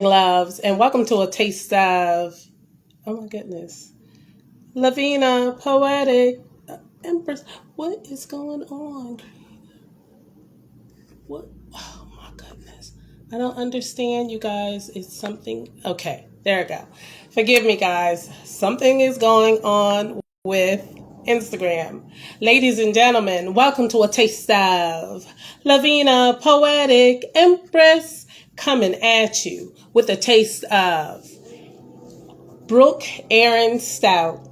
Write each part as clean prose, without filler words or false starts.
loves, and welcome to a taste of, oh my goodness, Lavina, Poetic, Empress. What is going on? What? Oh my goodness. I don't understand, you guys. It's something. Okay, there we go. Forgive me, guys. Something is going on with Instagram. Ladies and gentlemen, welcome to a taste of Lavina, Poetic, Empress, coming at you with a taste of Brooke, Erin, Stout,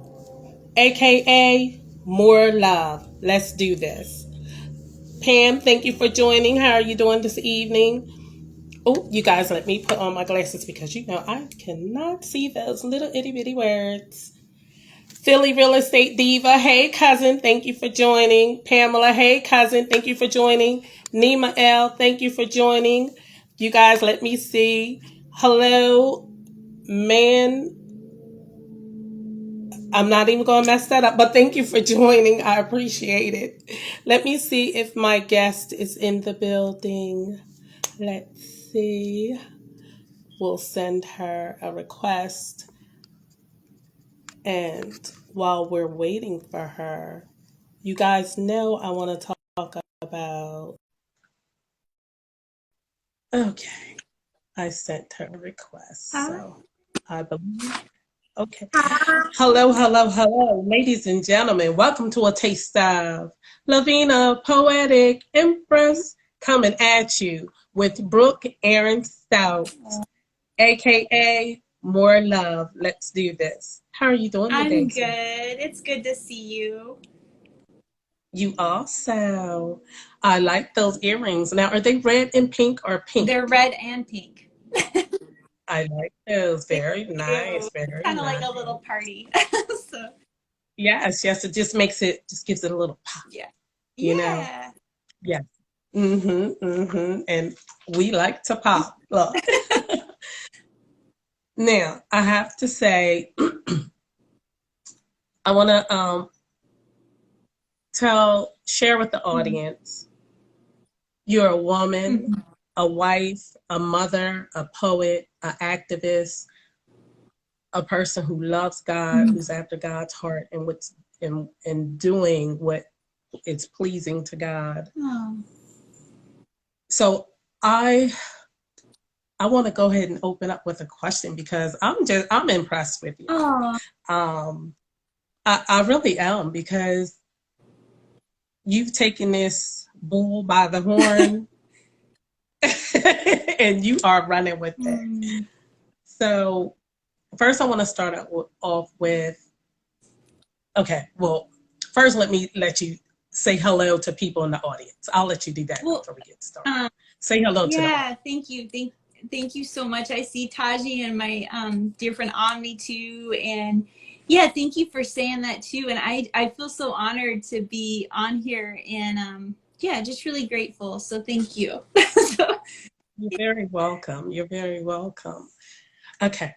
aka More Love. Let's do this. Pam, thank you for joining. How are you doing this evening? Oh, you guys, let me put on my glasses because you know I cannot see those little itty bitty words. Philly Real Estate Diva, hey cousin, thank you for joining. Pamela, hey cousin, thank you for joining. Nima L, thank you for joining. You guys, let me see. Hello, man. I'm not even going to mess that up, but thank you for joining. I appreciate it. Let me see if my guest is in the building. Let's see. We'll send her a request. And while we're waiting for her, you guys know I want to talk about. Okay, I sent her a request. So I believe. Okay. Hello, hello, hello, ladies and gentlemen. Welcome to a taste of Lavina, Poetic, Empress, coming at you with Brooke, Erin, Stout, aka More Love. Let's do this. How are you doing today? I'm good. It's good to see you. You also. I like those earrings. Now, are they red and pink or pink? They're red and pink. I like those. Thank Very you. nice. It's Very kind of like nice. a little party. So, Yes, yes. It just makes it, just gives it a little pop, yeah. you know? Yeah. Yes. Mm-hmm, mm-hmm. And we like to pop. Look. Now, I have to say, I want to share with the Mhm. audience, you're a woman, Mhm. a wife, a mother, a poet, an activist, a person who loves God, Mhm. who's after God's heart, and what's and doing what is pleasing to God. Oh. So I I want to go ahead and open up with a question because I'm impressed with you. Oh. Um, I really am because you've taken this bull by the horn and you are running with it. Mm. So first, I want to start off with okay. Well, first, let you say hello to people in the audience. I'll let you do that Well, before we get started. um, Say hello to the yeah, audience. thank you. Thank you so much. I see Taji and my dear friend Omni too. And yeah, thank you for saying that too. And I feel so honored to be on here and yeah, just really grateful. So thank you. So, You're very welcome. You're very welcome. Okay,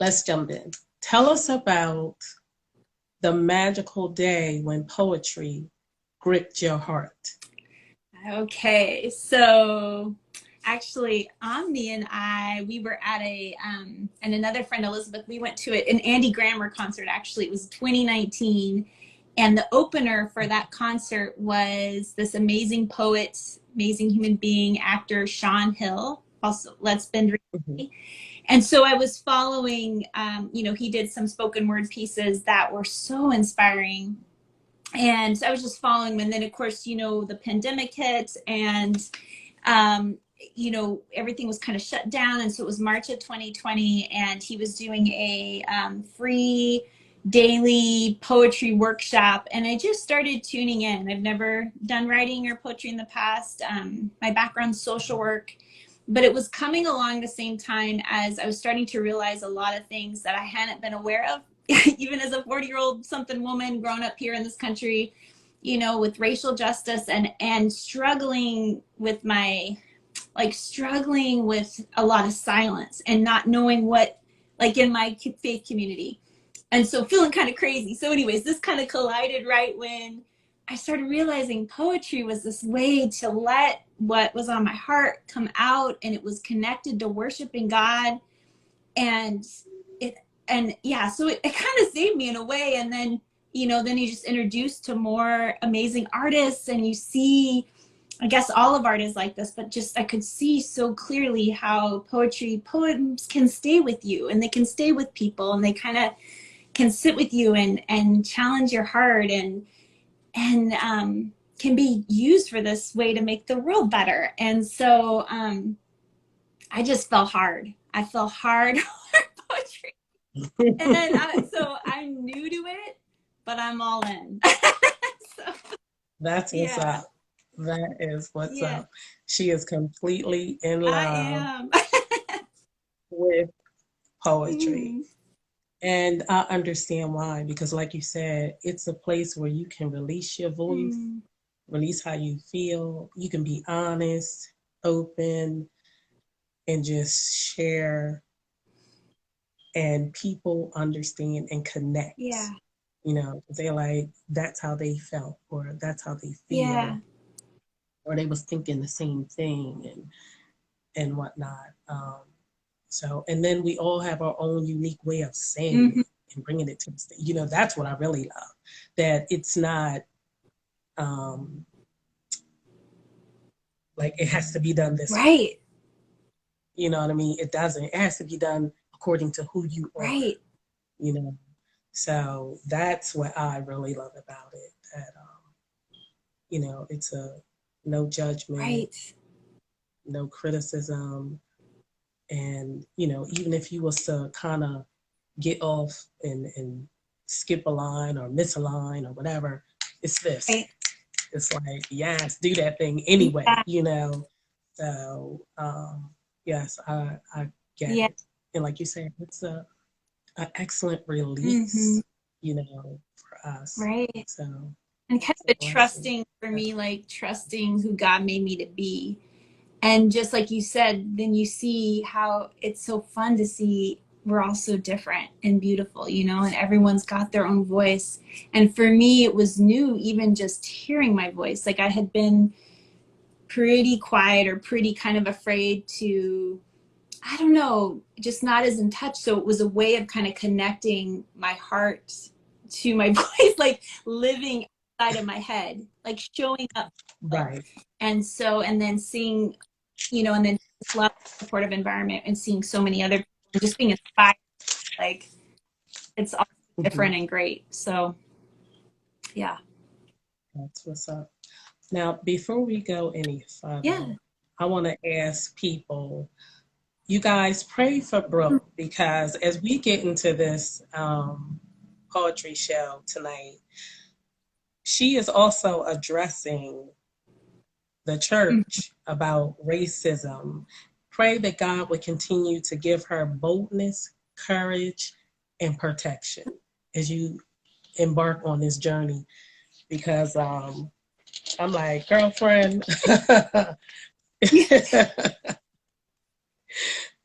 let's jump in. Tell us about the magical day when poetry gripped your heart. okay, so actually, Omni and I, we were at and another friend, Elizabeth, we went to an Andy Grammer concert. Actually, it was 2019. And the opener for that concert was this amazing poet, amazing human being, actor, Sean Hill, also Let's Bend Mhm. Reality. And so I was following, he did some spoken word pieces that were so inspiring, and so I was just following him. And then, of course, the pandemic hit, and everything was kind of shut down. And so it was March of 2020, and he was doing a free daily poetry workshop. And I just started tuning in. I've never done writing or poetry in the past. My background's social work, but it was coming along the same time as I was starting to realize a lot of things that I hadn't been aware of, even as a 40-year-old something woman growing up here in this country, with racial justice and struggling with struggling with a lot of silence and not knowing what, like, in my faith community. And so feeling kind of crazy. So anyways, this kind of collided right when I started realizing poetry was this way to let what was on my heart come out, and it was connected to worshiping God. And it, and yeah, so it kind of saved me in a way. And then, then you just introduced to more amazing artists, and you see, I guess all of art is like this, but just I could see so clearly how poems can stay with you, and they can stay with people, and they kind of can sit with you and challenge your heart, and can be used for this way to make the world better. And so I just fell hard. I fell hard for poetry. And so I'm new to it, but I'm all in. So, That's what's yeah. up. That is what's Yeah. up. She is completely in I love am. with poetry. And I understand why, because like you said, it's a place where you can release your voice, release how you feel. You can be honest, open, and just share, and people understand and connect. Yeah. They're like, that's how they felt, or that's how they feel, Yeah. or they was thinking the same thing, and whatnot. So, and then we all have our own unique way of saying it and bringing it to the stage. That's what I really love. That it's not like it has to be done this way. Right. You know what I mean? It doesn't. It has to be done according to who you are. Right. So that's what I really love about it. That it's a no judgment, Right. no criticism, and even if you was to kind of get off and skip a line or miss a line or whatever, it's this. Right. It's like, yes, do that thing anyway. So yes, I get it. And like you said, it's an excellent release, for us. Right. So, and kind of trusting, for me, like trusting who God made me to be. And just like you said, then you see how it's so fun to see we're all so different and beautiful, and everyone's got their own voice. And for me, it was new, even just hearing my voice. Like I had been pretty quiet or pretty kind of afraid to, I don't know, just not as in touch. So it was a way of kind of connecting my heart to my voice, like living outside of my head, like showing up. right. And then seeing, and then this love supportive environment, and seeing so many other people, just being inspired, like it's all different and great. So yeah. That's what's up. Now, before we go any further, I want to ask people, you guys pray for Brooke, because as we get into this poetry show tonight, she is also addressing the church about racism. Pray that God would continue to give her boldness, courage, and protection as you embark on this journey. Because I'm like, girlfriend,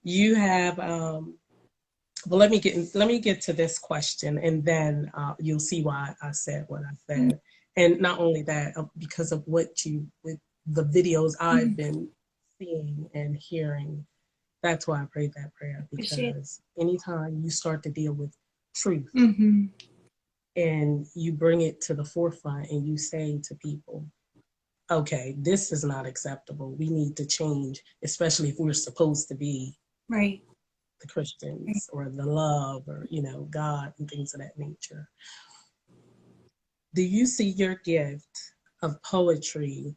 you have well, let me get to this question, and then you'll see why I said what I said. And not only that, because of with the videos I've been seeing and hearing, that's why I prayed that prayer. Because anytime you start to deal with truth and you bring it to the forefront and you say to people, okay, this is not acceptable, we need to change, especially if we're supposed to be right, the Christians or the love or, God and things of that nature. Do you see your gift of poetry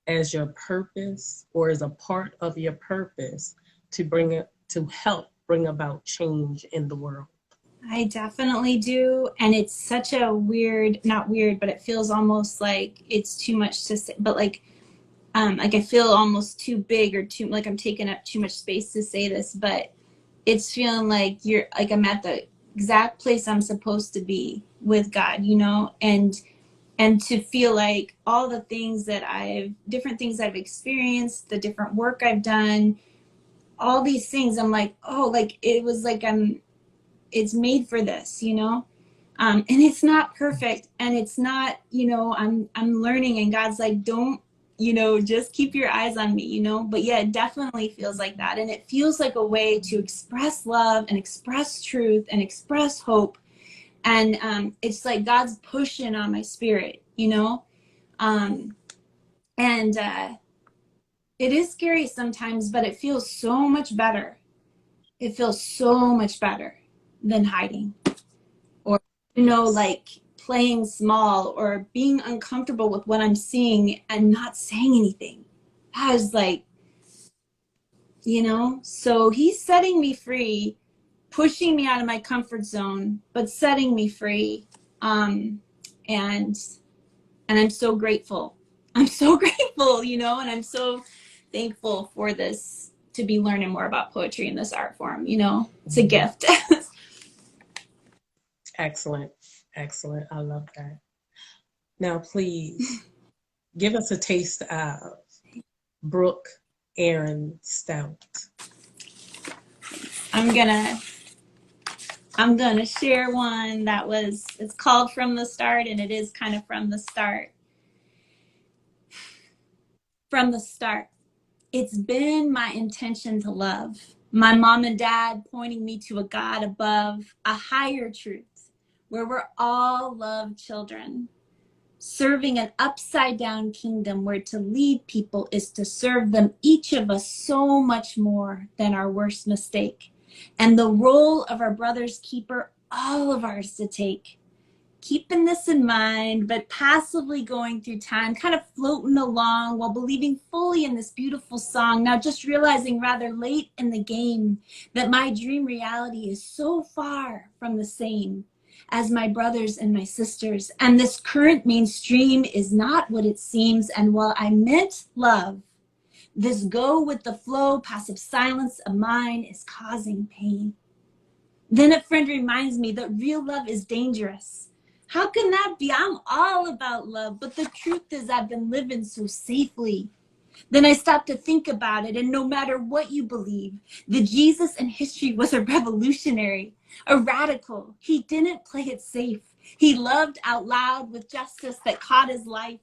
as your purpose, or as a part of your purpose to help bring about change in the world? I definitely do. And it's such a not weird, but it feels almost like it's too much to say, but like I feel almost too big, or too, like I'm taking up too much space to say this, but it's feeling like I'm at the exact place I'm supposed to be with God, and to feel like all the different things I've experienced, the different work I've done, all these things, I'm like, oh, like it was like it's made for this, and it's not perfect, and it's not, I'm learning, and God's like, don't you know, just keep your eyes on me, you know. But yeah, it definitely feels like that. And it feels like a way to express love and express truth and express hope. And it's like God's pushing on my spirit, you know. And it is scary sometimes, but it feels so much better. It feels so much better than hiding, or, you know, like playing small or being uncomfortable with what I'm seeing and not saying anything. That is like, you know, so he's setting me free, pushing me out of my comfort zone, but setting me free. And I'm so grateful. I'm so grateful, you know, and I'm so thankful for this, to be learning more about poetry in this art form, you know. It's a gift. Excellent. Excellent. I love that. Now, please give us a taste of Brooke, Erin, Stout. I'm gonna share one that was, it's called From the Start, and it is kind of from the start. From the start, it's been my intention to love. My mom and dad pointing me to a God above, a higher truth, where we're all loved children, serving an upside down kingdom where to lead people is to serve them, each of us so much more than our worst mistake. And the role of our brother's keeper, all of ours to take. Keeping this in mind, but passively going through time, kind of floating along while believing fully in this beautiful song. Now just realizing rather late in the game that my dream reality is so far from the same as my brothers and my sisters. And this current mainstream is not what it seems. And while I meant love, this go with the flow, passive silence of mine is causing pain. Then a friend reminds me that real love is dangerous. How can that be? I'm all about love, but the truth is I've been living so safely. Then I stopped to think about it, and no matter what you believe, the Jesus in history was a revolutionary, a radical. He didn't play it safe. He loved out loud with justice that cost his life.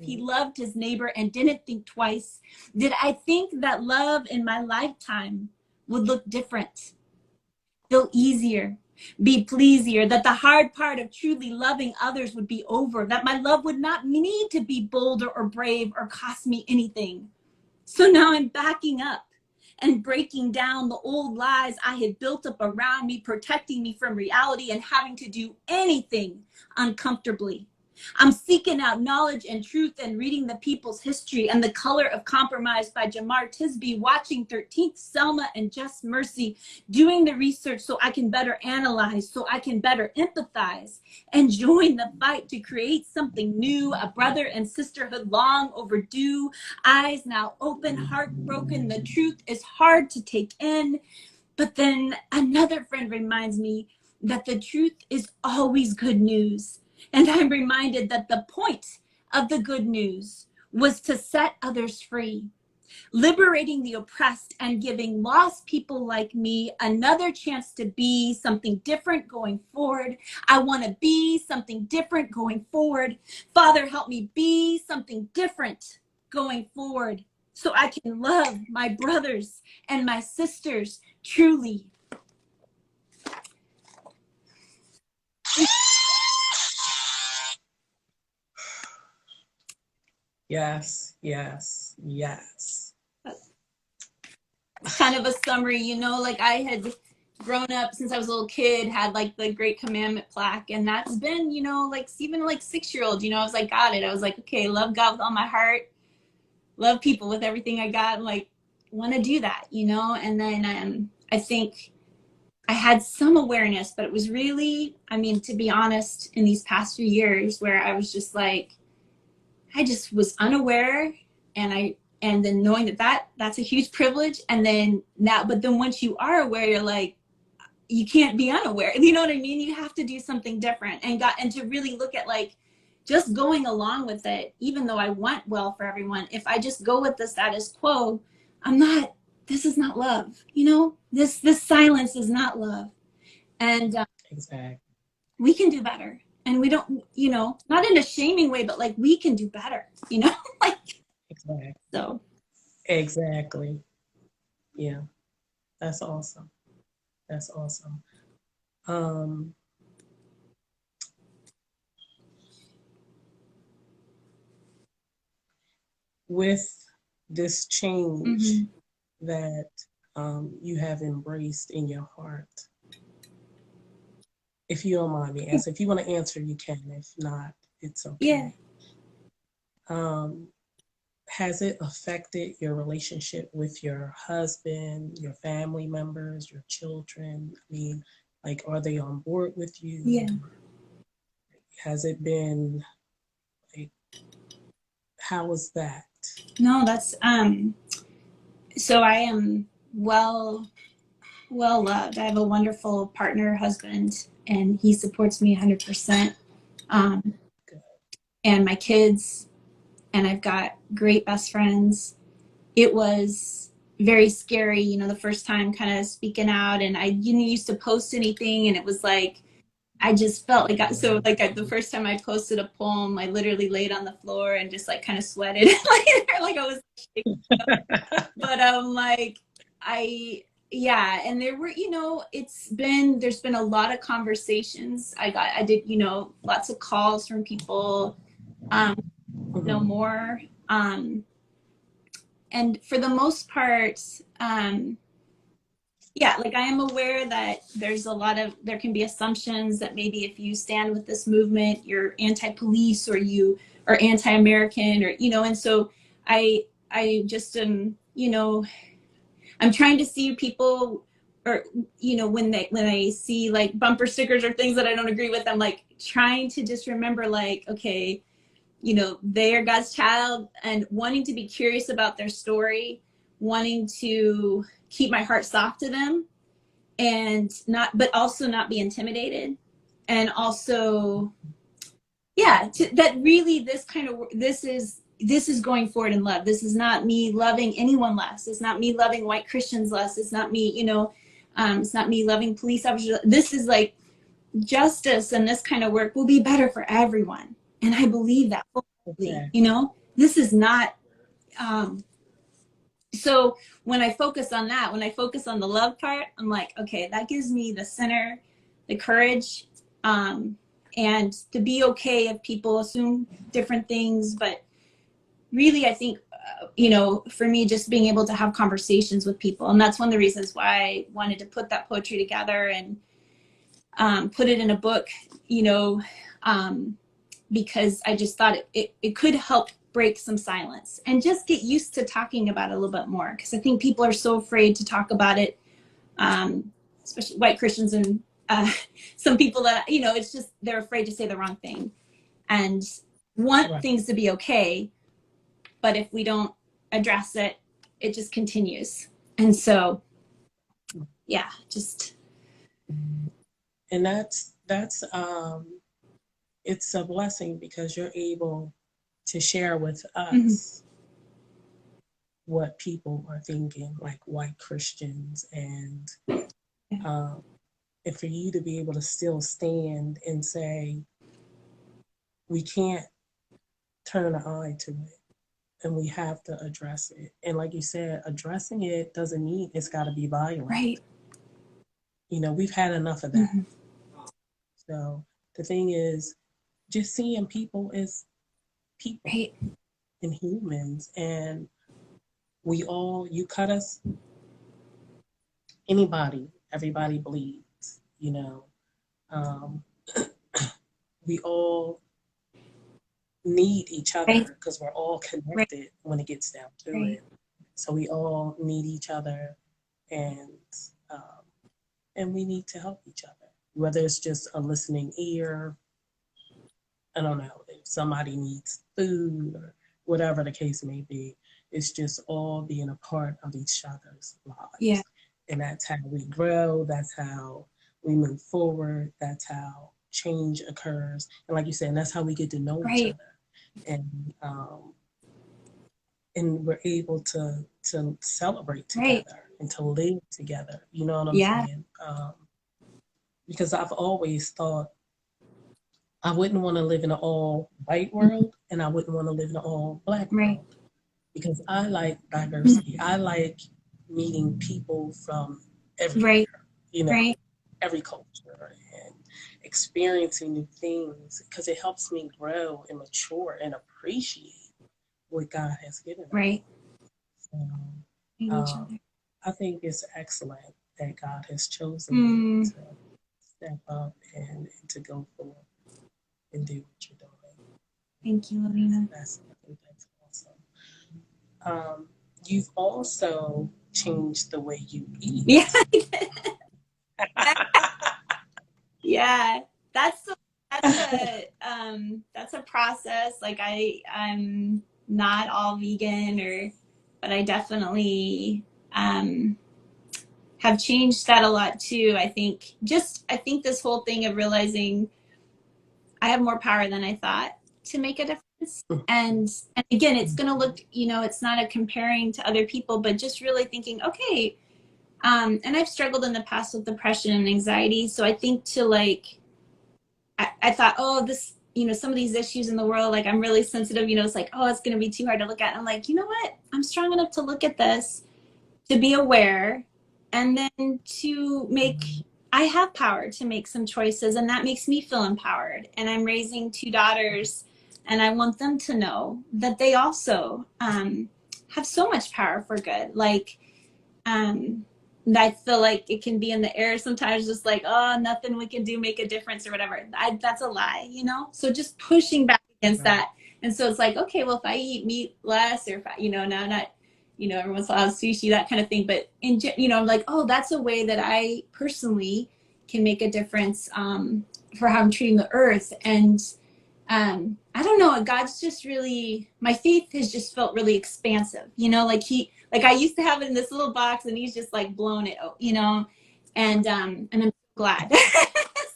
He loved his neighbor and didn't think twice. Did I think that love in my lifetime would look different, feel easier, be pleasier, that the hard part of truly loving others would be over, that my love would not need to be bolder or brave or cost me anything? So now I'm backing up and breaking down the old lies I had built up around me, protecting me from reality and having to do anything uncomfortably. I'm seeking out knowledge and truth and reading the people's history and the color of compromise by Jamar Tisby, watching 13th Selma and Just Mercy, doing the research so I can better analyze, so I can better empathize and join the fight to create something new, a brother and sisterhood long overdue, eyes now open, heart broken. The truth is hard to take in. But then another friend reminds me that the truth is always good news. And I'm reminded that the point of the good news was to set others free, liberating the oppressed and giving lost people like me another chance to be something different going forward. I want to be something different going forward. Father, help me be something different going forward so I can love my brothers and my sisters truly. Yes, yes, yes. Kind of a summary, you know, like I had grown up since I was a little kid, had like the Great Commandment plaque, and that's been, you know, like even like 6-year-old, you know, I was like, got it. I was like, okay, love God with all my heart, love people with everything I got, and like want to do that, you know. And then I think I had some awareness, but it was really, I mean, to be honest, in these past few years where I was just like, I just was unaware, and then knowing that's a huge privilege. And then now, but then once you are aware, you're like, you can't be unaware. You know what I mean? You have to do something different, and to really look at like just going along with it, even though I want well for everyone. If I just go with the status quo, this is not love. You know, this silence is not love. And Exactly. we can do better. and we don't, you know, not in a shaming way, but like we can do better, you know, like, Exactly. so. Exactly. Yeah. That's awesome. That's awesome. Um, with this change Mhm. that you have embraced in your heart, if you don't mind me asking, if you want to answer, you can. If not, it's Yeah. okay. Um, has it affected your relationship with your husband, your family members, your children? I mean, like, are they on board with Yeah. you? Has it been like, how was that? No, that's, so I am well loved. I have a wonderful partner, husband, and he supports me 100%. Um, Good. and my kids, and I've got great best friends. It was very scary, you know, the first time kind of speaking out, and I didn't used to post anything, and it was like I just felt like the first time I posted a poem, I literally laid on the floor and just like kind of sweated like I was shaking. But like I yeah, and there were, you know, there's been a lot of conversations. I did, you know, lots of calls from people, um no Mhm. more, and for the most part, yeah, like I am aware that there can be assumptions that maybe if you stand with this movement, you're anti-police or you are anti-American, or, you know, and so I just am, you know, I'm trying to see people, or, you know, when I see like bumper stickers or things that I don't agree with, I'm like trying to just remember, like, okay, you know, they are God's child, and wanting to be curious about their story, wanting to keep my heart soft to them, and not, but also not be intimidated, and also, yeah, that really this kind of, this is going forward in love. This is not me loving anyone less. It's not me loving white Christians less. It's not me, you know, it's not me loving police officers. This is like justice, and this kind of work will be better for everyone. And I believe that fully, Okay. you know, this is not, um, so when I focus on that, when I focus on the love part, I'm like, okay, that gives me the center, the courage, um, and to be okay if people assume different things. But really, I think, you know, for me, just being able to have conversations with people. And that's one of the reasons why I wanted to put that poetry together and put it in a book, you know, um, because I just thought it could help break some silence and just get used to talking about it a little bit more. Because I think people are so afraid to talk about it, especially white Christians, and some people that, you know, it's just they're afraid to say the wrong thing and want Right. things to be okay. But if we don't address it, it just continues. And so, yeah, just. And that's it's a blessing because you're able to share with Mhm. us what people are thinking, like white Christians, um, and for you to be able to still stand and say we can't turn an eye to it and we have to address it. And like you said, addressing it doesn't mean it's got to be violent. Right. You know, we've had enough of that. Mm-hmm. So the thing is, just seeing people as people Right. and humans, and you cut us, anybody, everybody bleeds, you know. Um, we all need each Right. other because we're all Right. connected when it gets down to Right. it. So we all need each other, and um, and we need to help each other. Whether it's just a listening ear, I don't know, if somebody needs food or whatever the case may be. It's just all being a part of each other's Yeah. lives. And that's how we grow. That's how we move forward. That's how change occurs. And like you said, that's how we get to know each Right. other. And we're able to celebrate Right. together and to live together. You know what I'm Yeah. saying? Because I've always thought I wouldn't want to live in an all white world, and I wouldn't want to live in an all black Right. world because I like diversity. I like meeting people from Right. everywhere, you know, Right. every culture and experiencing new things because it helps me grow and mature and appreciate what God has given us. Right. So, Meet each um, other. I think it's excellent that God has chosen you Mm, to step up and to go forward and do what you're doing. thank you, Lavina. I think that's awesome. You've also changed the way you Yeah. eat. Yeah. That's a, that's a process. Like I'm not all vegan or but I definitely have changed that a lot too. I think this whole thing of realizing I have more power than I thought to make a difference. And again, it's going to look, it's not a comparing to other people, but just really thinking, okay, and I've struggled in the past with depression and anxiety. So I think to like, I thought, oh, this, some of these issues in the world, like I'm really sensitive, it's like, oh, it's going to be too hard to look at. And I'm like, you know what? I'm strong enough to look at this, to be aware, and then to make, I have power to make some choices, and that makes me feel empowered. And I'm raising two daughters, and I want them to know that they also have so much power for good. Like, I feel like it can be in the air sometimes, just like, oh, nothing we can do make a difference or whatever. That's a lie, So just pushing back against Right. that. And so it's like, okay, well, if I eat meat less, or if I, now not, every once in a while sushi, that kind of thing. But I'm like, oh, that's a way that I personally can make a difference for how I'm treating the earth. And I don't know, God's just really, my faith has just felt really expansive, like I used to have it in this little box, and he's just like blown it out, and I'm so glad.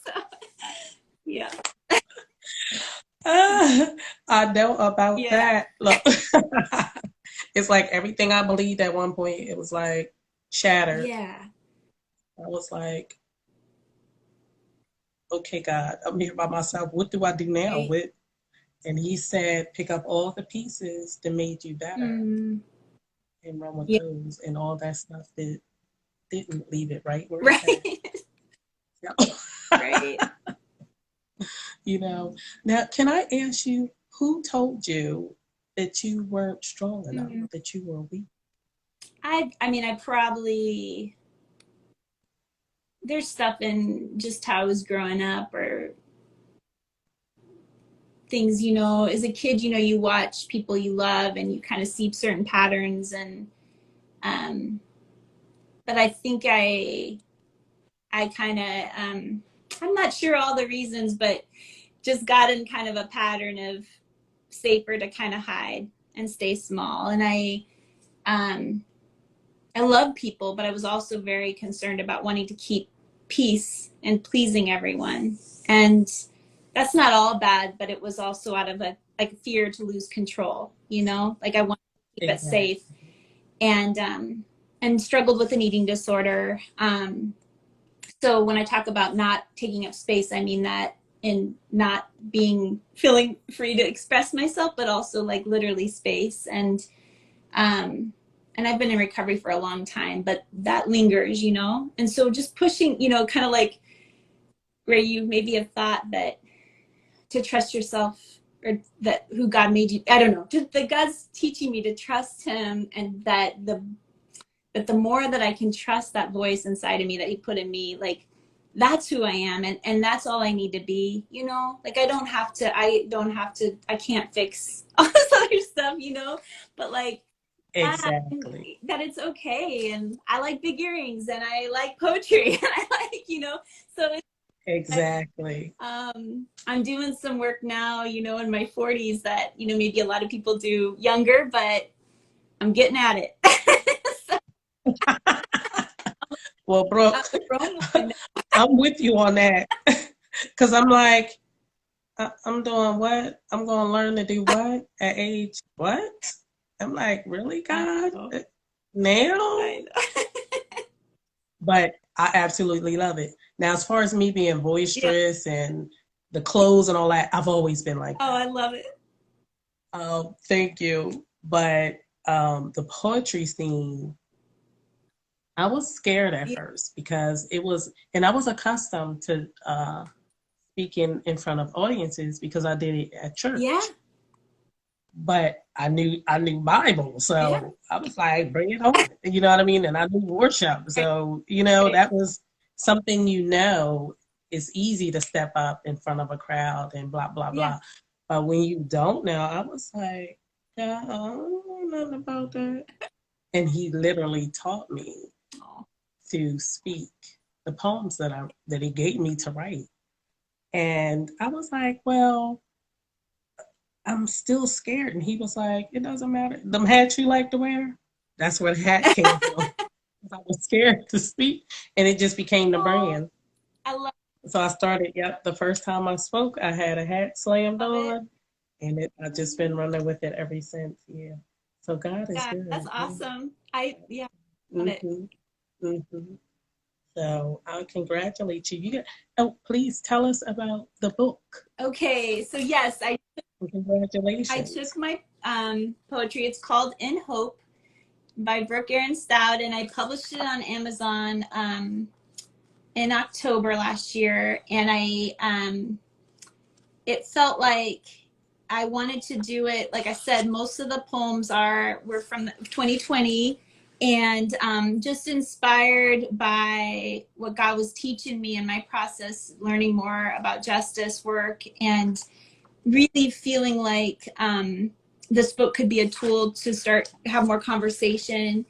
So, yeah. I know about Yeah. that. Look, it's like everything I believed at one point, it was like shattered. Yeah. I was like, okay, God, I'm here by myself. What do I do now? Right. What? And he said, pick up all the pieces that made you better Mm, and run with yeah. those and all that stuff that didn't leave it right where it's at. Right. Yeah. Right. Now, can I ask you, who told you that you weren't strong enough, Mm. that you were weak? I mean, I probably, there's stuff in just how I was growing up, or things, as a kid, you watch people you love and you kind of see certain patterns. And um but I think I kind of I'm not sure all the reasons, but just got in kind of a pattern of safer to kind of hide and stay small. And um I love people, but I was also very concerned about wanting to keep peace and pleasing everyone. And that's not all bad, but it was also out of a like fear to lose control, like I wanted to keep it safe. Exactly. And struggled with an eating disorder. So when I talk about not taking up space, I mean that in not feeling free to express myself, but also like literally space. Um, and I've been in recovery for a long time, but that lingers, And so just pushing, kind of like where you maybe have thought that to trust yourself, or that who God made you, I don't know, just that God's teaching me to trust him, and that the more that I can trust that voice inside of me that he put in me, like that's who I am, and that's all I need to be, like I can't fix all this other stuff, but like Exactly. that it's okay. And I like big earrings, and I like poetry, and I like, so it's, Exactly. I'm doing some work now, in my 40s that, maybe a lot of people do younger, but I'm getting at it. So Well, I'm Brooke, a grown woman. I'm with you on that because I'm like, I'm doing what? I'm going to learn to do what at age what? I'm like, really, I God? know. Now? I know. But I absolutely love it. Now, as far as me being Yeah. boisterous and the clothes and all that. I've always been like Oh, that. I love it. Thank you. But the poetry scene, I was scared at Yeah. first because it was, and I was accustomed to speaking in front of audiences because I did it at Yeah. church. But I knew Bible, Yeah. so I was like, bring it on. You know what I mean? And I knew worship, Right. so Right. that was something it's easy to step up in front of a crowd and blah blah Yeah. blah. But when you don't know, I was like, yeah, I don't know nothing about that. And he literally taught me Oh, to speak the poems that he gave me to write. And I was like, well, I'm still scared. And he was like, it doesn't matter. Them hats you like to wear, that's where the hat came from. I was scared to speak, and it just became the oh, brand. I So I started, yep, the first time I spoke, I had a hat slammed love it. on, and I've just been running with it ever since. Yeah. So God is Yeah, that's good. Yeah. awesome. Yeah, love it. Mm-hmm. Mm-hmm. So I congratulate you. Oh, please tell us about the book. Okay, so yes, I took Congratulations. my poetry. It's called In Hope by Brooke, Erin, Stout, and I published it on Amazon in October last year. And it felt like I wanted to do it. Like I said, most of the poems were from 2020, and just inspired by what God was teaching me in my process, learning more about justice work, and really feeling like this book could be a tool to have more conversation.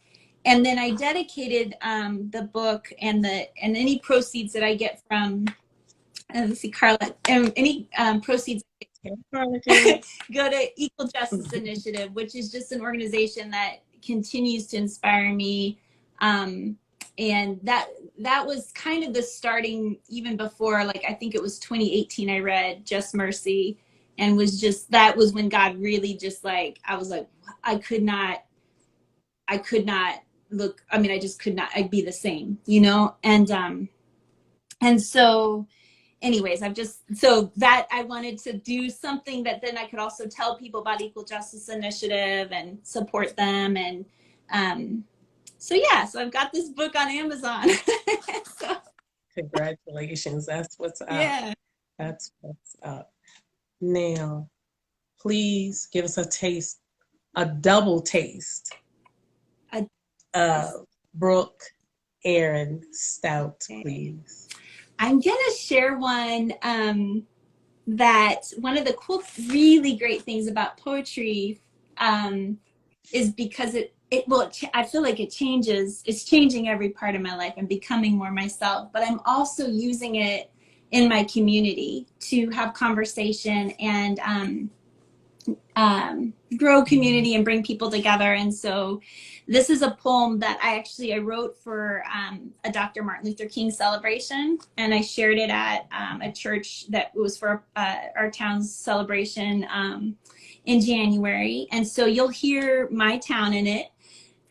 And then I dedicated the book and any proceeds that I get from let's see, Carla, any proceeds go to Equal Justice Initiative, which is just an organization that continues to inspire me. And that was kind of the starting, even before, like, I think it was 2018, I read Just Mercy, and that was when God really just, like, I was like, I could not look, I mean, I just could not, I'd be the same, and so anyways, so that I wanted to do something that then I could also tell people about Equal Justice Initiative and support them. And so yeah, so I've got this book on Amazon. So Congratulations. That's what's up. yeah. That's what's up. Now, please give us a double taste I, of Brooke Erin Stout, okay. please. I'm gonna share one that one of the cool, really great things about poetry is because I feel like it's changing every part of my life. I'm becoming more myself, but I'm also using it in my community to have conversation and grow community and bring people together. And so this is a poem that I wrote for a Dr. Martin Luther King celebration, and I shared it at a church that was for our town's celebration in January. And so you'll hear my town in it.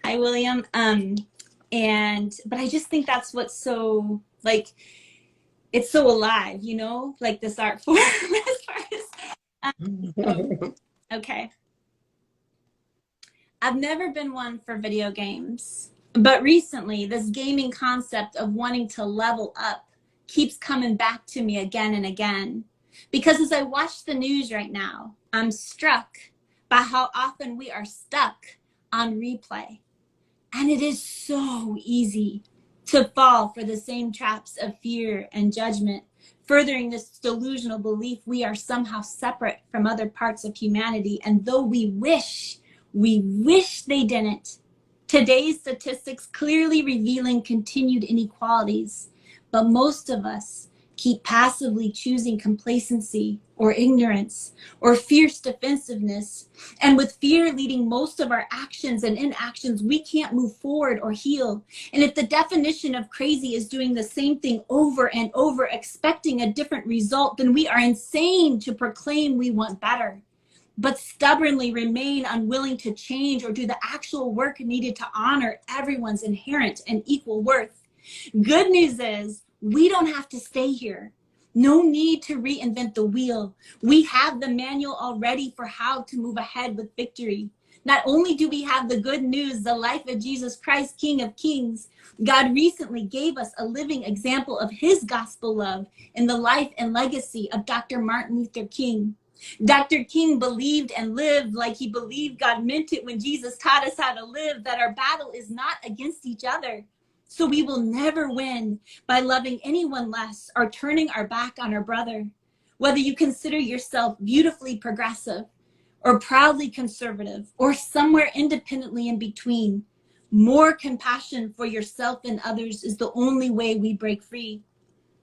Hi, William. But I just think that's what's so, like, it's so alive, like this art form as far as, okay. I've never been one for video games, but recently this gaming concept of wanting to level up keeps coming back to me again and again. Because as I watch the news right now, I'm struck by how often we are stuck on replay. And it is so easy to fall for the same traps of fear and judgment, furthering this delusional belief we are somehow separate from other parts of humanity. And though we wish they didn't. Today's statistics clearly revealing continued inequalities, but most of us keep passively choosing complacency or ignorance or fierce defensiveness. And with fear leading most of our actions and inactions, we can't move forward or heal. And if the definition of crazy is doing the same thing over and over, expecting a different result, then we are insane to proclaim we want better, but stubbornly remain unwilling to change or do the actual work needed to honor everyone's inherent and equal worth. Good news is we don't have to stay here. No need to reinvent the wheel. We have the manual already for how to move ahead with victory. Not only do we have the good news, the life of Jesus Christ, King of Kings, God recently gave us a living example of his gospel love in the life and legacy of Dr. Martin Luther King. Dr. King believed and lived like he believed God meant it when Jesus taught us how to live, that our battle is not against each other. So we will never win by loving anyone less or turning our back on our brother. Whether you consider yourself beautifully progressive or proudly conservative or somewhere independently in between, more compassion for yourself and others is the only way we break free.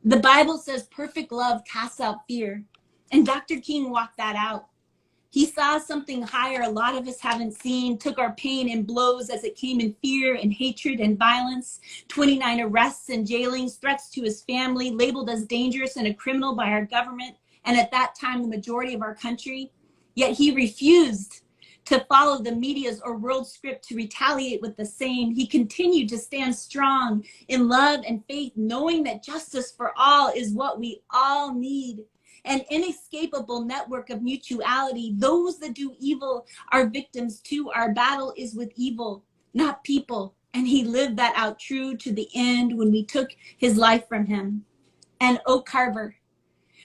The Bible says perfect love casts out fear, and Dr. King walked that out. He saw something higher a lot of us haven't seen, took our pain and blows as it came in fear and hatred and violence, 29 arrests and jailings, threats to his family, labeled as dangerous and a criminal by our government, and at that time, the majority of our country. Yet he refused to follow the media's or world script to retaliate with the same. He continued to stand strong in love and faith, knowing that justice for all is what we all need. An inescapable network of mutuality. Those that do evil are victims too. Our battle is with evil, not people. And he lived that out true to the end when we took his life from him. And Oak Carver,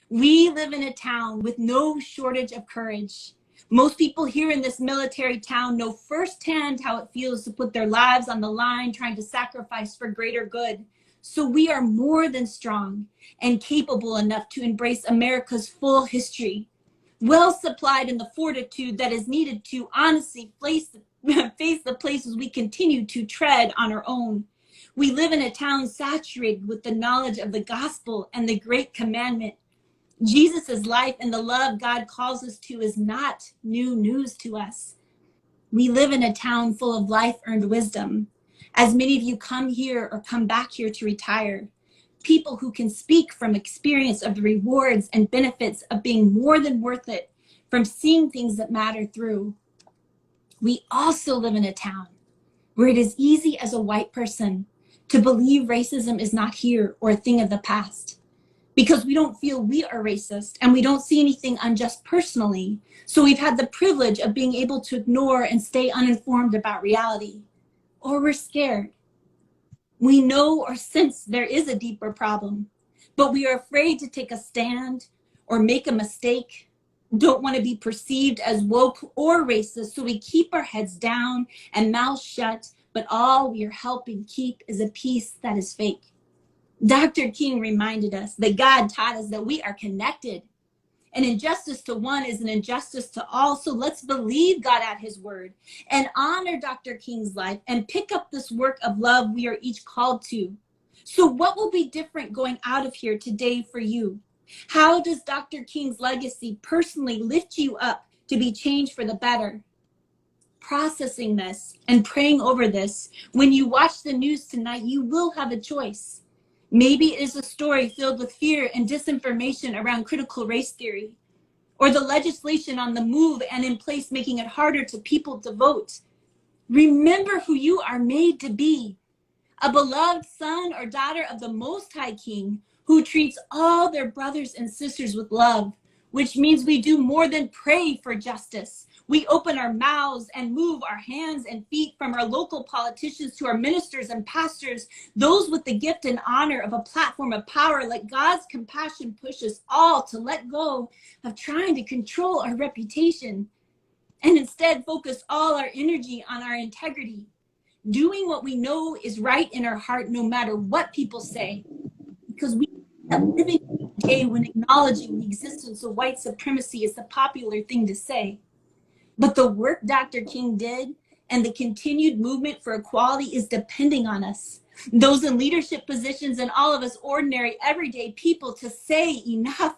we live in a town with no shortage of courage. Most people here in this military town know firsthand how it feels to put their lives on the line, trying to sacrifice for greater good. So we are more than strong and capable enough to embrace America's full history, well supplied in the fortitude that is needed to honestly face the places we continue to tread on our own. We live in a town saturated with the knowledge of the gospel and the great commandment. Jesus' life and the love God calls us to is not new news to us. We live in a town full of life-earned wisdom. As many of you come here or come back here to retire, people who can speak from experience of the rewards and benefits of being more than worth it, from seeing things that matter through. We also live in a town where it is easy as a white person to believe racism is not here or a thing of the past, because we don't feel we are racist and we don't see anything unjust personally. So we've had the privilege of being able to ignore and stay uninformed about reality. Or we're scared. We know or sense there is a deeper problem, but we are afraid to take a stand or make a mistake, don't want to be perceived as woke or racist, so we keep our heads down and mouths shut, but all we are helping keep is a peace that is fake. Dr. King reminded us that God taught us that we are connected. An injustice to one is an injustice to all. So let's believe God at his word and honor Dr. King's life and pick up this work of love we are each called to. So what will be different going out of here today for you? How does Dr. King's legacy personally lift you up to be changed for the better? Processing this and praying over this, when you watch the news tonight, you will have a choice. Maybe it is a story filled with fear and disinformation around critical race theory, or the legislation on the move and in place making it harder to people to vote. Remember who you are made to be, a beloved son or daughter of the Most High King who treats all their brothers and sisters with love, which means we do more than pray for justice. We open our mouths and move our hands and feet, from our local politicians to our ministers and pastors, those with the gift and honor of a platform of power. Let God's compassion push us all to let go of trying to control our reputation and instead focus all our energy on our integrity, doing what we know is right in our heart, no matter what people say, because we are living in a day when acknowledging the existence of white supremacy is the popular thing to say. But the work Dr. King did and the continued movement for equality is depending on us, those in leadership positions and all of us ordinary, everyday people, to say enough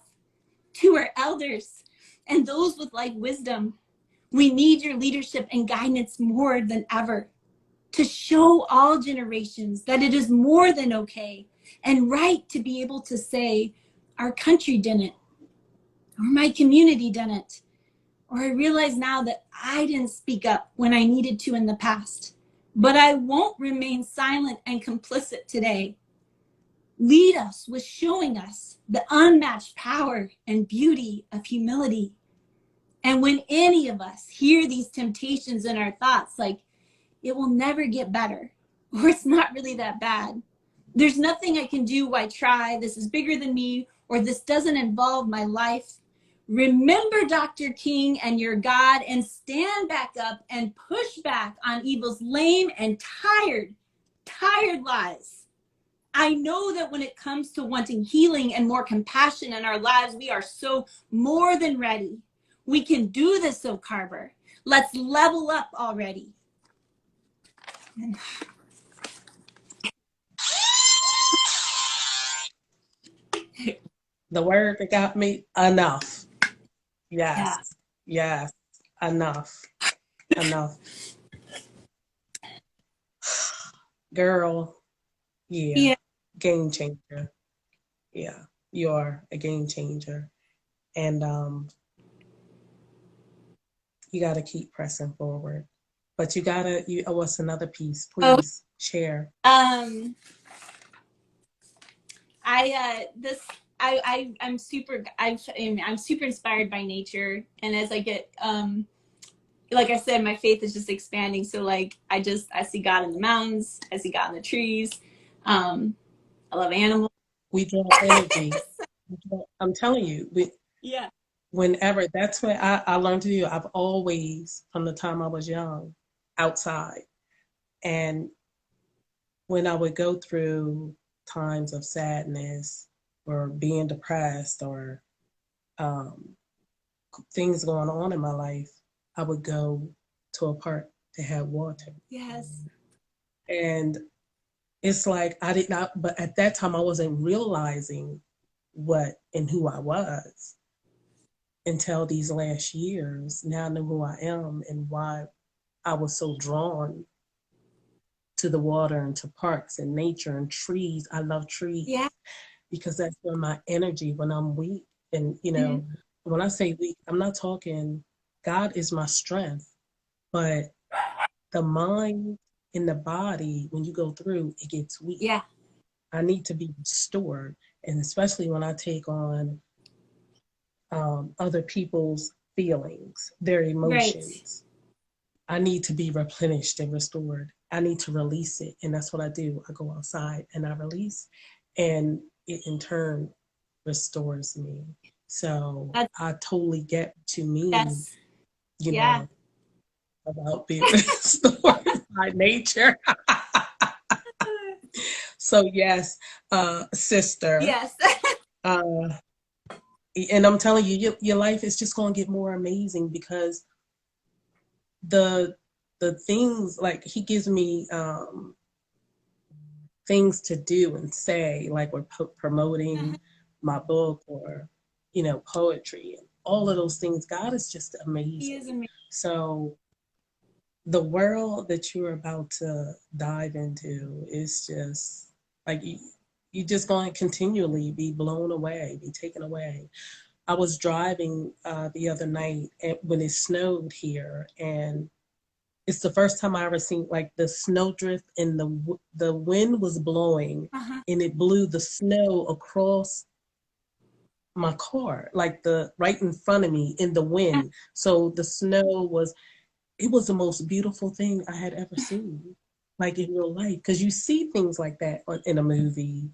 to our elders and those with life wisdom. We need your leadership and guidance more than ever to show all generations that it is more than okay and right to be able to say, our country didn't, or my community didn't, or I realize now that I didn't speak up when I needed to in the past, but I won't remain silent and complicit today. Lead us with showing us the unmatched power and beauty of humility. And when any of us hear these temptations in our thoughts, like it will never get better, or it's not really that bad. There's nothing I can do. Why try? This is bigger than me, or this doesn't involve my life. Remember Dr. King and your God, and stand back up and push back on evil's lame and tired lies. I know that when it comes to wanting healing and more compassion in our lives, we are so more than ready. We can do this, so Carver. Let's level up already. The word that got me, enough. Yeah. Yes. Yes. Enough. Enough. Girl, yeah. Yeah. Game changer. Yeah. You are a game changer. And you gotta keep pressing forward. But you owe us another piece. Oh, Please share. I'm super I'm super inspired by nature, and as I get like I said, my faith is just expanding. So like I see God in the mountains, I see God in the trees. I love animals. We draw energy. I'm telling you, Yeah. whenever that's what I learned to do. I've always, from the time I was young, outside. And when I would go through times of sadness or being depressed or um, things going on in my life, I would go to a park to have water. Yes. And it's like I did not, but at that time I wasn't realizing what and who I was until these last years. Now I know who I am and why I was so drawn to the water and to parks and nature and trees. I love trees Yeah. because that's where my energy when I'm weak. And, Mm-hmm. when I say weak, I'm not talking, God is my strength, but the mind and the body, when you go through, it gets weak. Yeah. I need to be restored. And especially when I take on other people's feelings, their Right. emotions, I need to be replenished and restored. I need to release it. And that's what I do. I go outside and I release, and it in turn restores me. So That's I totally get what you mean, yes. you Yeah. know, about being restored by nature. So, yes, sister. Yes. Uh, and I'm telling you, your life is just going to get more amazing because the the things like he gives me things to do and say, like we're promoting my book or, poetry and all of those things. God is just He is amazing. amazing. So the world that you're about to dive into is just like you just going to continually be blown away, be taken away. I was driving the other night when it snowed here, and it's the first time I ever seen like the snowdrift and the wind was blowing Uh-huh. and it blew the snow across my car, like the right in front of me in the wind. So the snow it was the most beautiful thing I had ever seen, like in real life. Because you see things like that in a movie,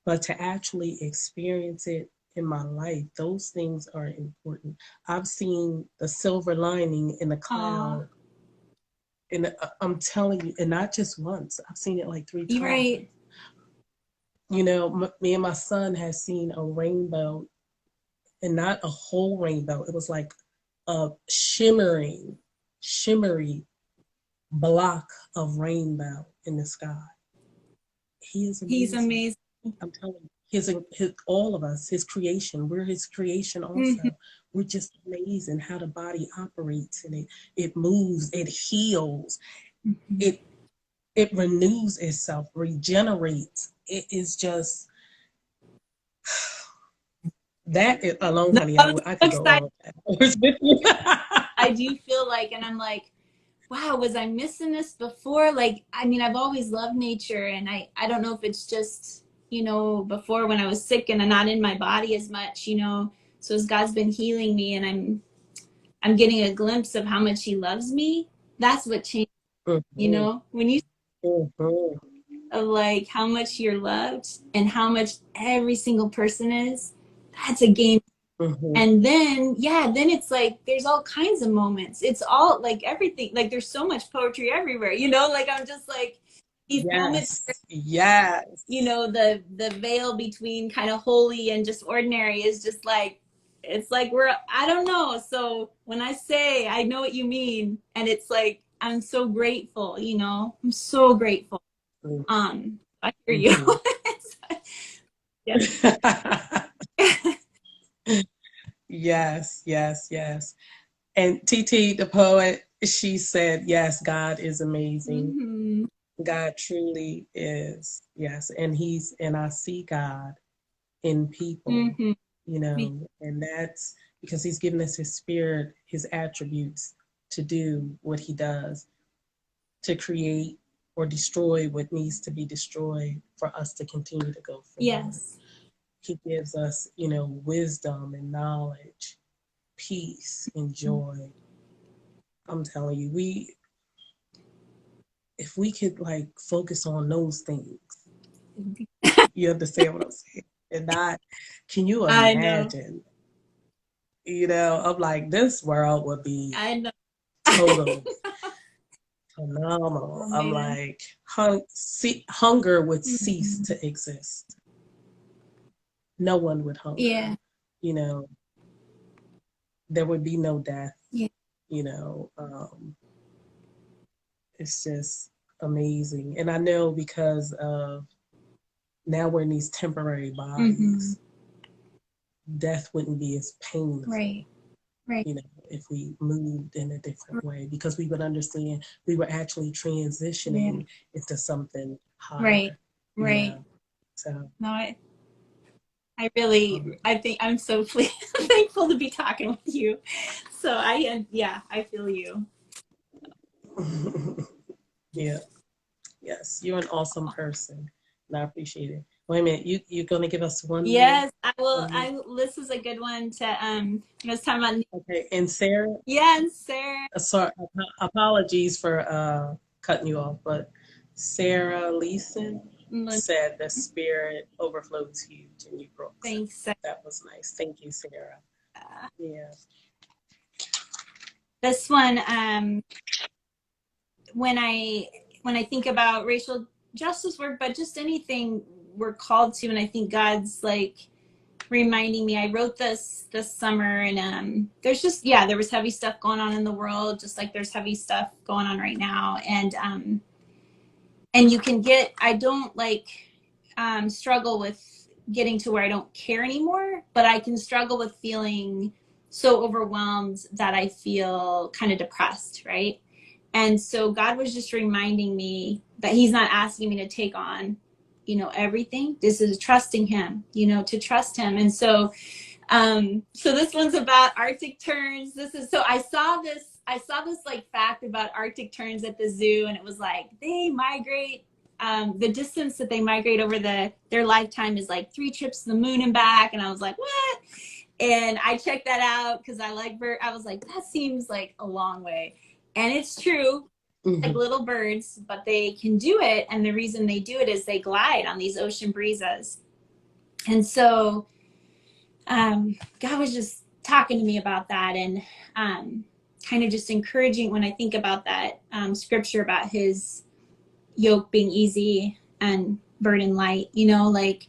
but to actually experience it in my life, those things are important. I've seen the silver lining in the Aw. cloud. And I'm telling you, and not just once. I've seen it like three You're times. right. Me and my son has seen a rainbow, and not a whole rainbow. It was like a shimmery block of rainbow in the sky. He is He's amazing. amazing. I'm telling you, all of us, his creation. We're his creation Mm-hmm. also. We're just amazing how the body operates and it moves, it heals, Mm-hmm. it it renews itself, regenerates. It is just alone, No, honey. I'm I so could go excited. on hours with you. I do feel like, and I'm like, wow, was I missing this before? Like, I mean, I've always loved nature, and I don't know if it's just before when I was sick and I'm not in my body as much, so as God's been healing me and I'm getting a glimpse of how much he loves me. That's what changed, Mhm. when you Mhm. of like how much you're loved and how much every single person is, that's a game. Mhm. And then, yeah, then it's like there's all kinds of moments. It's all like everything, like there's so much poetry everywhere, like I'm just like these moments, Yes. Yes. the veil between kind of holy and just ordinary is just like, it's like I don't know. So when I say I know what you mean, and it's like I'm so grateful, I'm so grateful. I hear you. Mhm. Yeah. Yes, yes, yes. And TT, the poet, she said, yes, God is amazing. Hmm. God truly is. Yes. And I see God in people, Hmm. and that's because he's given us his spirit, his attributes to do what he does, to create or destroy what needs to be destroyed for us to continue to go forward. Yes. He gives us, wisdom and knowledge, peace and joy. I'm telling you, if we could like focus on those things, you understand what I'm saying? And not, can you I know. imagine? I'm like, this world would be I know. total phenomenal. Oh I'm man. like, hunger would cease Mhm. to exist. No one would hunger. Yeah. You know, there would be no death. Yeah. You know, um, it's just amazing. And I know because of now we're in these temporary Hmm. bodies, death wouldn't be as painful, Right. Right. if we moved in a different way, because we would understand we were actually Yeah. transitioning into something Right. higher, you Right. know. So, No, I really, um, I think I'm so thankful to be talking with you. So yeah, I feel you. yeah, yes, you're an awesome person, and I appreciate it. Wait a minute, you're gonna give us one more, Yes, I will. one more. This is a good one to, I was talking about, Okay, and Sarah, yeah, and Sarah. sorry, apologies for cutting you off, but Sarah Leeson said the spirit overflows huge in you, Brooke. So Thanks, Sarah. that was nice. Thank you, Sarah. Yeah. This one, when I when I think about racial justice work, but just anything we're called to, and I think God's like reminding me. I wrote this summer, and there's just, yeah, there was heavy stuff going on in the world, just like there's heavy stuff going on right now, and you can get, I don't like struggle with getting to where I don't care anymore, but I can struggle with feeling so overwhelmed that I feel kind of depressed, right? And so God was just reminding me that he's not asking me to take on, everything. This is trusting him, to trust him. And so this one's about Arctic terns. I saw this like fact about Arctic terns at the zoo, and it was like they migrate. The distance that they migrate over their lifetime is like 3 trips to the moon and back. And I was like, what? And I checked that out because I like bird. I was like, that seems like a long way, and it's true. Like Hmm. little birds, but they can do it, and the reason they do it is they glide on these ocean breezes. And so God was just talking to me about that, and kind of just encouraging when I think about that scripture about his yoke being easy and burden light, like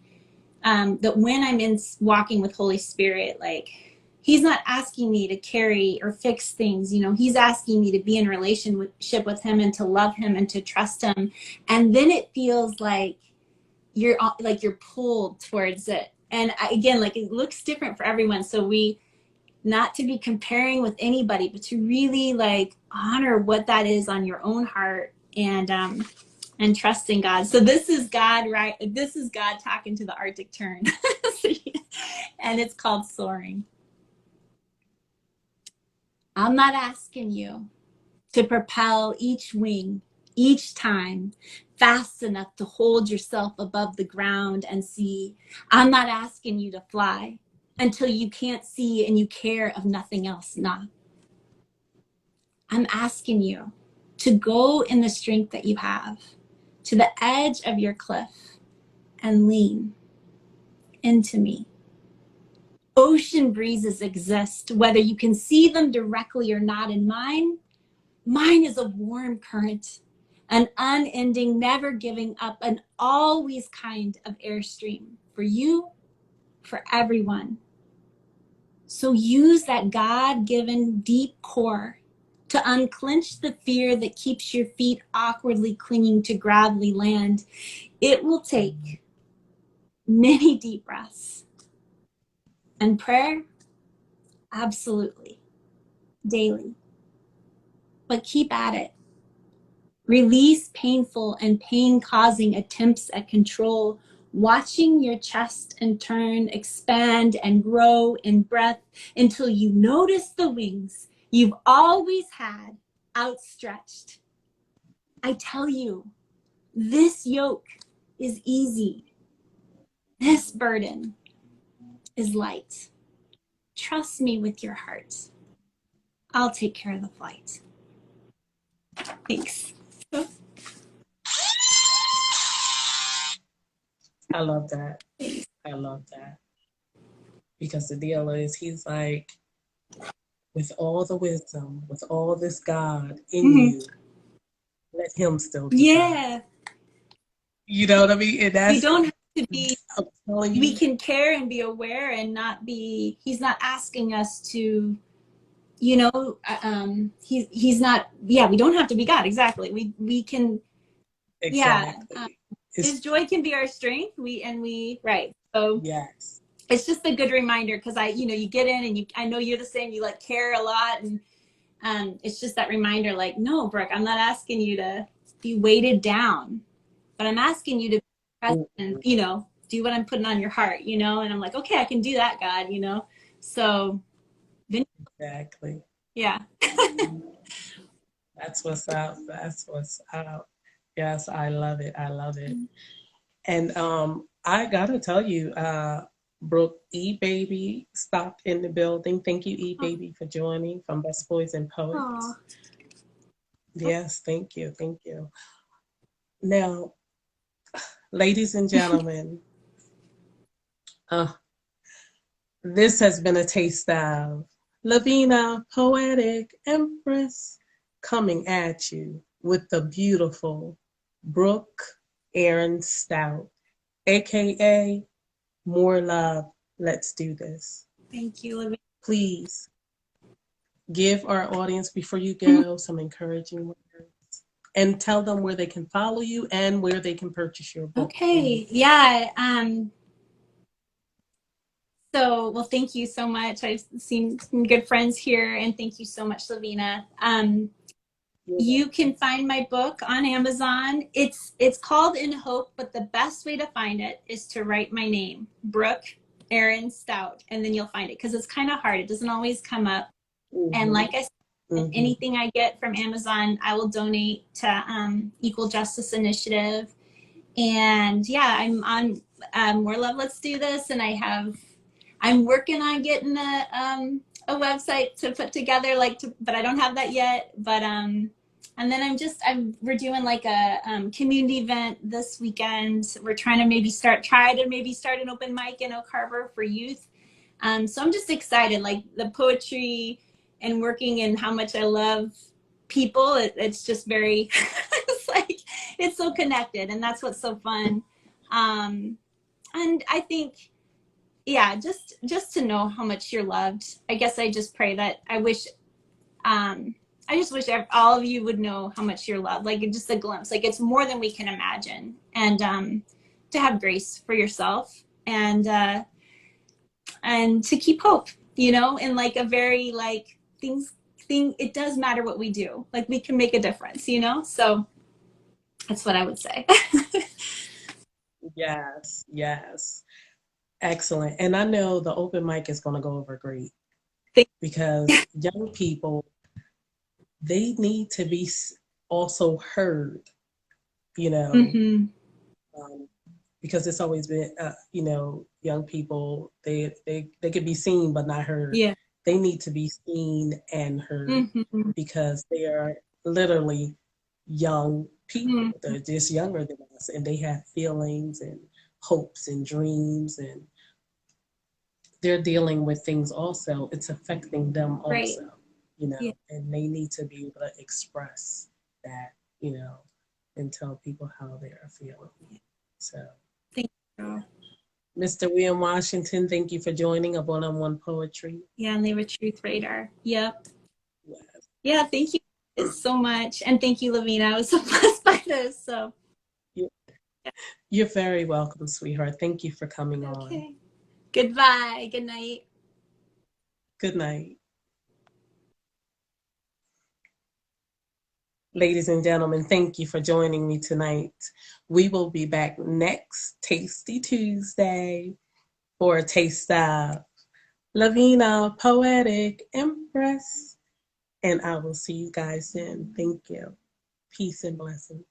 that when I'm in walking with Holy Spirit, like he's not asking me to carry or fix things, he's asking me to be in relationship with him and to love him and to trust him. And then it feels like you're pulled towards it. And again, like it looks different for everyone. So we, not to be comparing with anybody, but to really like honor what that is on your own heart, and trust in God. So this is God, right? This is God talking to the Arctic tern. And it's called soaring. I'm not asking you to propel each wing each time fast enough to hold yourself above the ground and see, I'm not asking you to fly until you can't see and you care of nothing else. Nah. I'm asking you to go in the strength that you have to the edge of your cliff and lean into me. Ocean breezes exist, whether you can see them directly or not. And mine is a warm current, an unending, never giving up, an always kind of airstream for you, for everyone. So use that God-given deep core to unclench the fear that keeps your feet awkwardly clinging to gravelly land. It will take many deep breaths and prayer, absolutely, daily. But keep at it. Release painful and pain-causing attempts at control, watching your chest and turn, expand, and grow in breath until you notice the wings you've always had outstretched. I tell you, this yoke is easy. This burden is light. Trust me with your heart. I'll take care of the flight. Thanks. I love that. I love that. Because the deal is, he's like, with all the wisdom, with all this God in you, let him still decide. You know what I mean? And that's, we don't have to be, I'm telling you, we can care and be aware and not be, he's not asking us to, you know, he's not, yeah, we don't have to be God. Exactly. We can, exactly. Yeah. His joy can be our strength. Right. So yes, it's just a good reminder, because you get in and I know you're the same, you like care a lot, and it's just that reminder, like, no, Brooke, I'm not asking you to be weighted down, but I'm asking you to be present and, do what I'm putting on your heart, and I'm like, okay, I can do that, God, so then, exactly. Yeah. That's what's up. That's what's up. Yes, I love it. I love it. And I gotta tell you, Brooke, E Baby stopped in the building. Thank you, E Baby, for joining from Best Boys and Poets. Aww. Yes, thank you, thank you. Now, ladies and gentlemen, this has been a taste of Lavina, Poetic, Empress, coming at you with the beautiful Brooke Erin Stout, aka More Love. Let's do this. Thank you, Lavina. Please give our audience, before you go, some encouraging words and tell them where they can follow you and where they can purchase your book. Okay. Yeah. So, well, thank you so much. I've seen some good friends here, and thank you so much, Lavina. You can find my book on Amazon. It's called In Hope, but the best way to find it is to write my name, Brooke Erin Stout, and then you'll find it, because it's kind of hard. It doesn't always come up. And like I said, anything I get from Amazon, I will donate to Equal Justice Initiative. And yeah, I'm on More Love, Let's Do This, and I'm working on getting a website to put together, but I don't have that yet. But and then we're doing like a community event this weekend. We're trying to maybe start an open mic in Oak Harbor for youth. So I'm just excited, like the poetry and working, and how much I love people. It's just very, it's so connected, and that's what's so fun. And I think, yeah, just to know how much you're loved. I guess I just pray that I just wish all of you would know how much you're loved, like just a glimpse, like it's more than we can imagine. And to have grace for yourself, and to keep hope, in like a very it does matter what we do, like we can make a difference, so that's what I would say. Yes. Excellent. And I know the open mic is going to go over great, because young people, they need to be also heard, you know, Mm-hmm. um, because it's always been, young people, they could be seen but not heard. Yeah. They need to be seen and heard Mm-hmm. because they are literally young people. They're just younger than us, and they have feelings and hopes and dreams, and they're dealing with things also. It's affecting them Right. also, Yeah. and they need to be able to express that, you know, and tell people how they are feeling. So, Thank yeah. you. Mr. William Washington, thank you for joining a one-on-one poetry. Yeah, and they have a truth radar. Yep. Yes. Yeah, thank you so much. And thank you, Lavina. I was so blessed by this. So You- You're very welcome, sweetheart. Thank you for coming on. okay. Goodbye. Good night. Good night. Ladies and gentlemen, thank you for joining me tonight. We will be back next Tasty Tuesday for a taste of Lavina, Poetic, Empress. And I will see you guys then. Thank you. Peace and blessings.